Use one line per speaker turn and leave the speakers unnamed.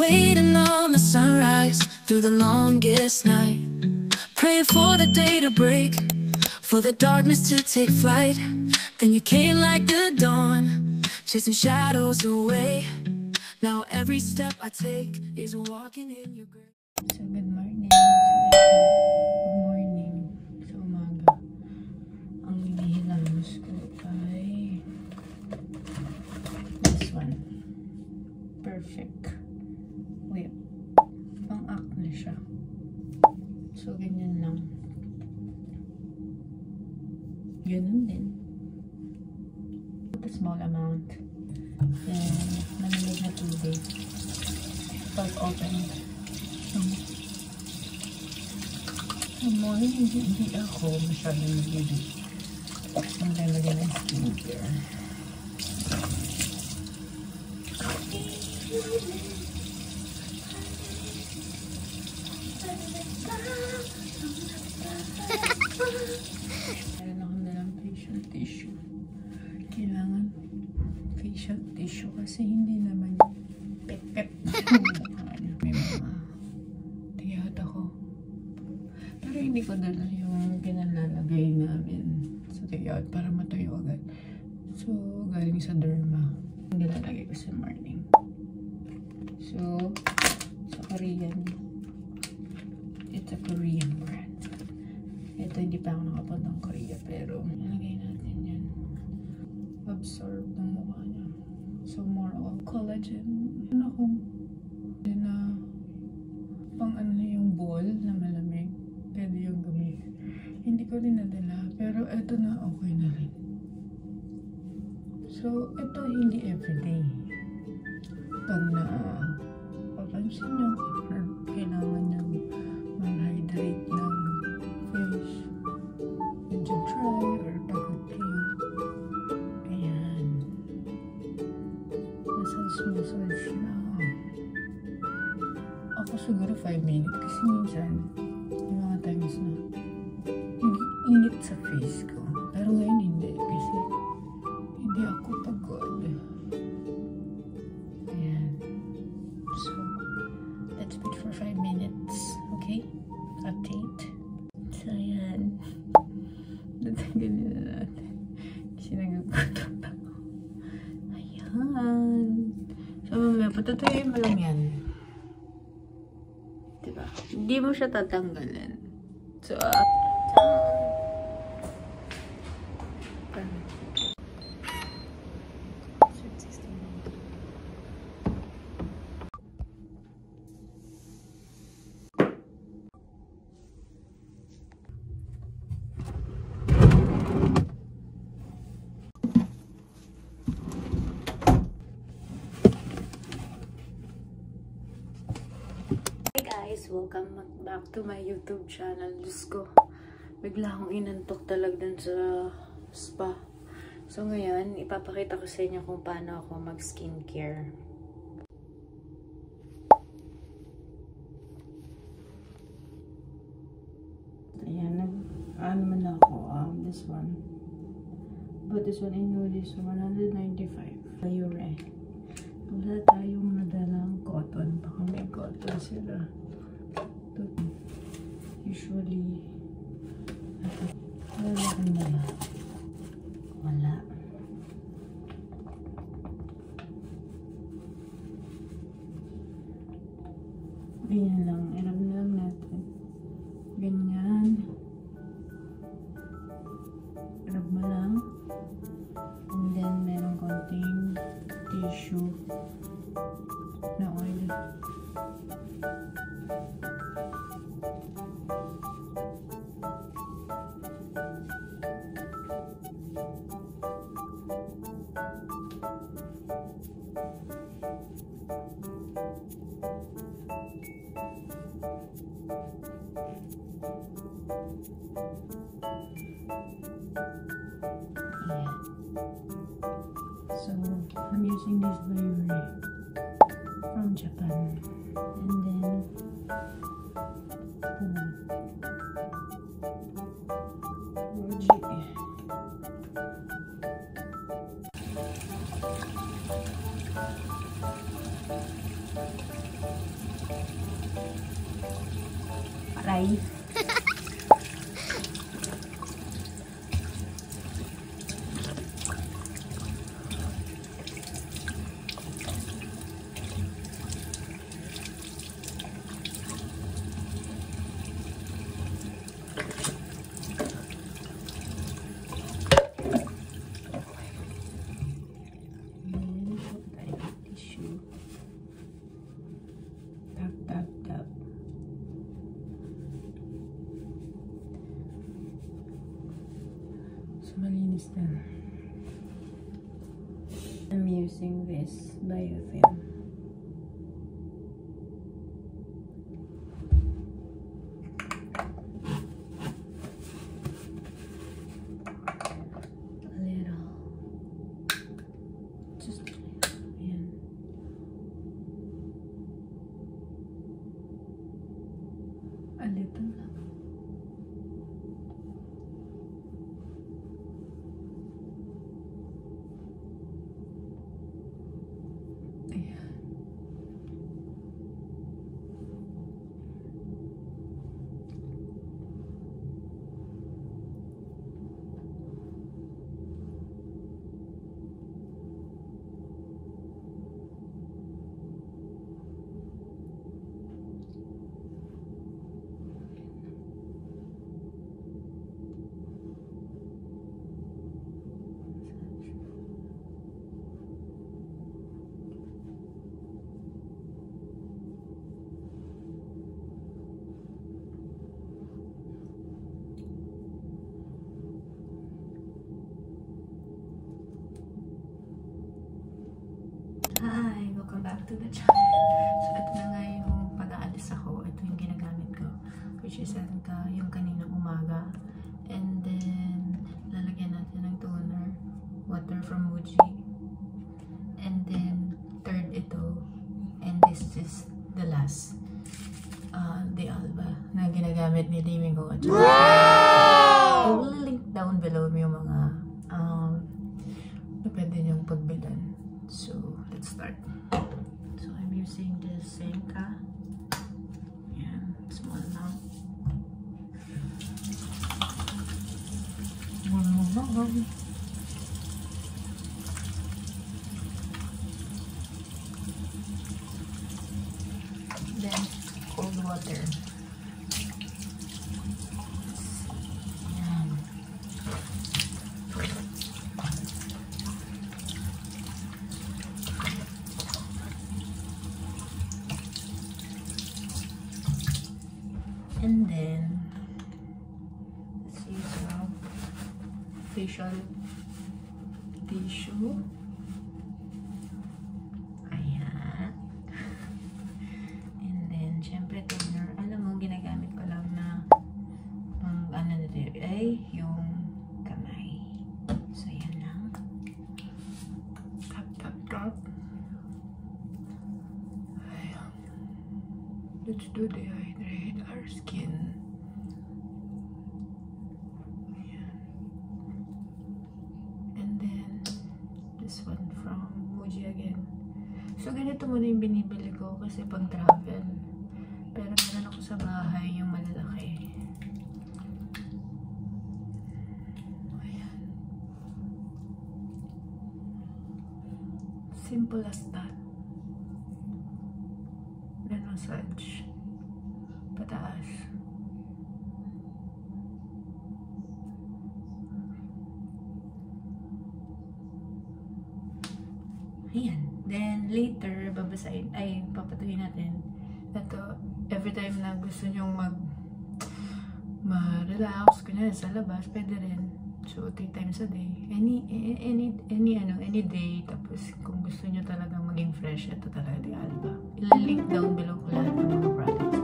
waiting on the sunrise through the longest night, praying for the day to break, for the darkness to take flight. Then you came like the dawn, chasing shadows away. Now every step I take is walking in your grave.
So good morning. Good morning. Sa umaga. Ang hinihilamos ko ay this one. Perfect whip. Pang-acne siya. So ganyan lang. Ganun din. A small amount. Then malamig na tubig. Pag open. Hindi ako masyadong nag-ibig. Ang tayo magyan ng skincare. Meron ako nalang facial tissue. Kailangan facial tissue kasi hindi naman pet-pet. May mga tiyat ako. Pero hindi ko dala yung pinalalagay namin sa tiyat para matuyo agad. So, galing sa derma. Hindi lalagay ko sa morning. So, sa Korean, it's a Korean brand. Ito, hindi pa ako nakapunta ng Korea, pero nalagay natin yan. Absorb ng mukha niya. So, more of collagen. Ano akong na pang ano na yung ball na malamig. Pwede yung gamitin. Hindi ko rin nadala, pero ito na okay na rin. So, ito hindi everyday. Pag papansin nyo, kailangan nyo mag-hydrate ng face. Medyo dry or pagod kayo. Ayan. Massage na. Ako siguro 5 minutes kasi minsan yung mga times na nag-init sa face ko. Pero ngayon hindi kasi hindi ako pagod. Ayan. So, let's wait for 5 minutes. Okay? Update. So, ayan. Natanggalin na natin. Kasi nagagulot ako. Ayan. So, mamaya, patatuloy mo lang yan. Diba? Hindi mo siya tatanggalin. So, welcome back to my YouTube channel. Diyos ko, bigla akong inantok talaga dun sa spa. So ngayon, ipapakita ko sa inyo kung paano ako mag-skincare. Ayan, ano man ako, this one. But this one, I know this one, 195. Ayure. Wala tayong nadalang cotton. Baka may cotton sila. Usually, wala akong dala. Wala. Ganyan lang. Irap na lang natin. Ganyan. Irap mo lang. And then, meron konting tissue na oil. So, I'm using this Bayure from Japan. And then, Roji. So, malinis na. I'm using this biofilm. A little. Ayan. Hi! Welcome back to the channel. So, ito na nga yung pag-aalis ako. Ito yung ginagamit ko. Which is yung kaninang umaga. And then, lalagyan natin ng toner. Water from Muji. And then, third ito. And this is the last. The Alba na ginagamit ni Domingo. Wow! I will link down below yung mga na pwede niyong pagbilan. So, let's start. So, I'm using this Senka. Ayan, small amount. Then, cold water. Ayan. And then, let's use our facial tissue. Ayan. And then, syempre, toner. Alam mo, ginagamit ko lang na ano na dito ay yung kamay. So, yan lang. Tap, tap, tap. Ayan. Let's do dehydrate our skin. Ayan. And then, this one from Muji again. So, ganito muna yung binibili ko kasi pang travel. Pero meron ako sa bahay yung malalaki. Ayan. Simple as that. Then massage. Pataas. Ayan. Then, later, babasahin, ay, papatuhin natin. Ito, every time na gusto nyong ma-relax, kunyari sa labas, pwede rin. So, 3 times a day. Any day. Tapos, kung gusto nyo talaga maging fresh, ito talaga di Alba. Ililink down below ko lahat ng mga products.